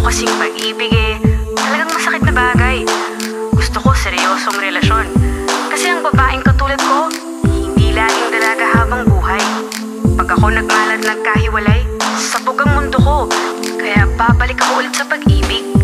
kasing pag-ibig talagang masakit na bagay. Gusto ko seryosong relasyon. Kasi ang babaeng katulad ko, hindi laging dalaga habang buhay. Pag ako nagmalad nagkahiwalay, sabog ang mundo ko. Kaya babalik ako ulit sa pag-ibig.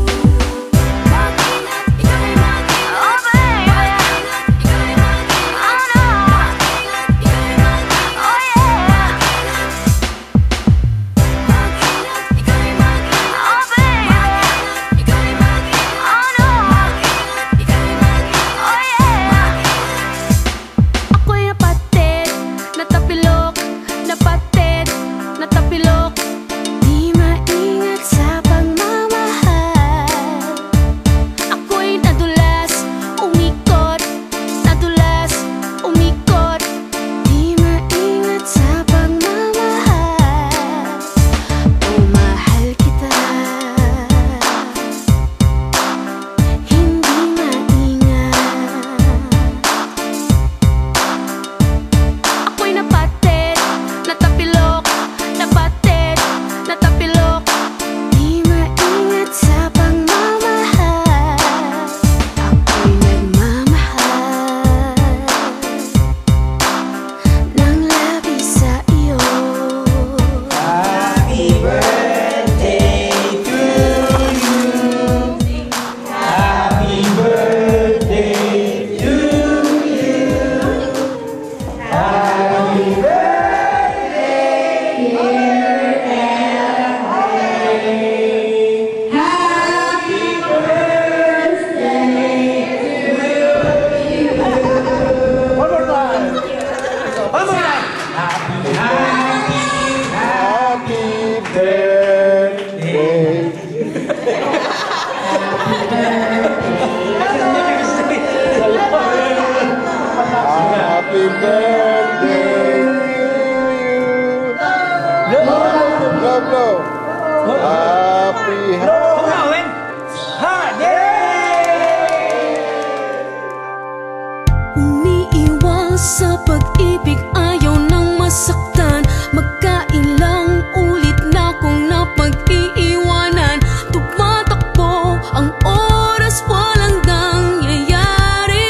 Sa pag-ibig ayaw nang masaktan. Magkailang ulit na kung napag-iiwanan. Tumatakbo ang oras, walang nangyayari.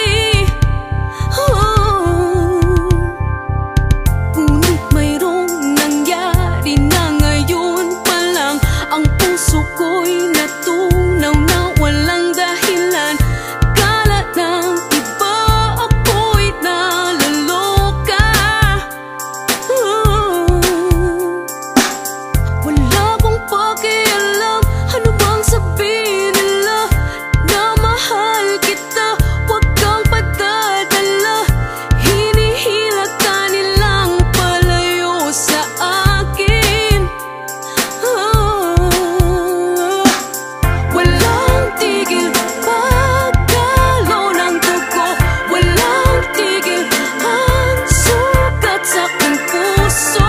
Ngunit mayroong nangyari na ngayon pa lang. Ang puso ko'y natunaw na walang dahilan. Kala ng iba ako'y naloloka. Wala akong pakialam, ano bang sabihin nila? Na mahal kita, huwag kang padadala. Hinihila ka nilang palayo sa akin. Walang tigil pagkalo ng dugo. Walang tigil ang sugat sa aking puso.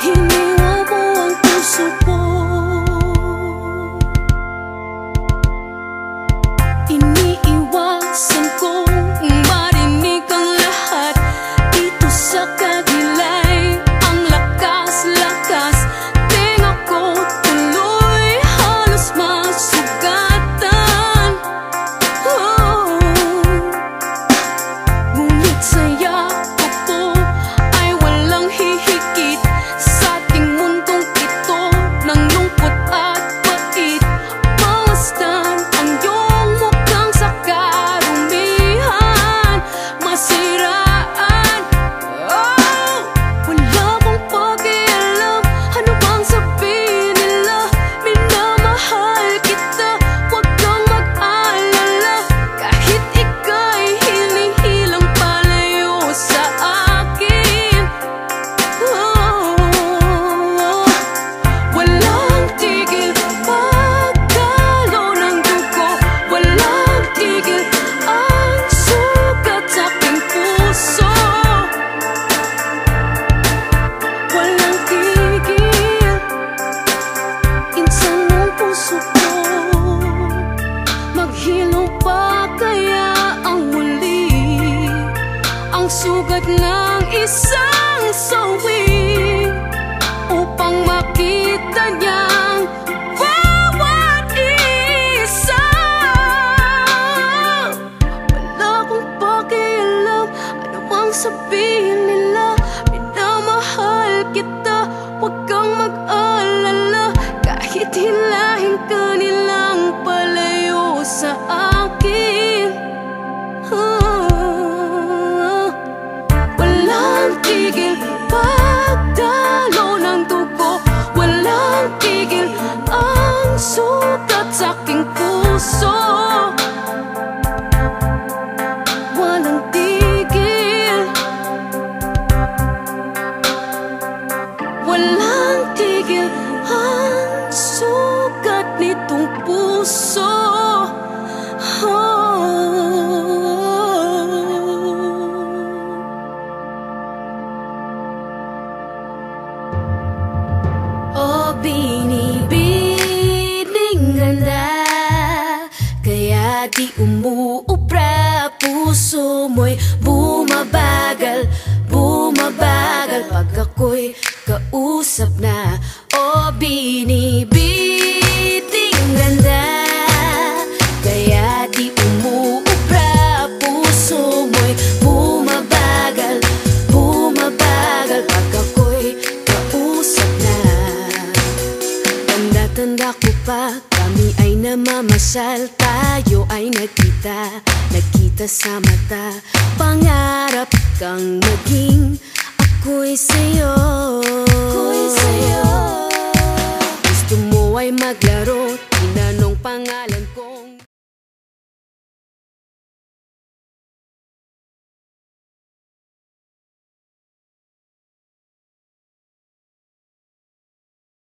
Hiniwa mo ang puso ko. Iniiwasan kong marinig ang lahat dito sa Kagilay. Ang lakas-lakas, tenga ko tuloy halos masugatan. Ngunit saya ko ay walang hihigit sa ating mundong ito ng lungkot at pait. Mawastan ang iyong mukhang sa karumihan, masiraan. Wala akong pakialam, ano bang sabihin nila? Minamahal kita, huwag kang mag-alala. Kahit ika'y hinihilang palayo sa akin. Walang tigil pagkalo ng dugo. Walang tigil ang sugat sa aking puso. Walang tigil, insan ng puso ko. Maghilom pa kaya ang muli, ang sugat ng isang sabihin nila minamahal kita, huwag kang mag-alala. Kahit hilahin ka nilang palayo sa akin, walang tigil pagdalo ng dugo, walang tigil ang sugat sa aking puso. Walang tigil, walang tigil ang sugat nitong puso. Oh, binibining ganda, kaya di umuubra. Puso mo'y bumabagal, bumabagal pag ako'y kausap na. Oh, binibining ganda, kaya di umuubra. Puso mo'y bumabagal, bumabagal pag ako'y kausap na. Tanda-tanda ko pa, kami ay namamasyal, tayo ay nagkita sa mata. Pangarap kang maging ako'y sa'yo, gusto mo ay maglaro, tinanong pangalan ko.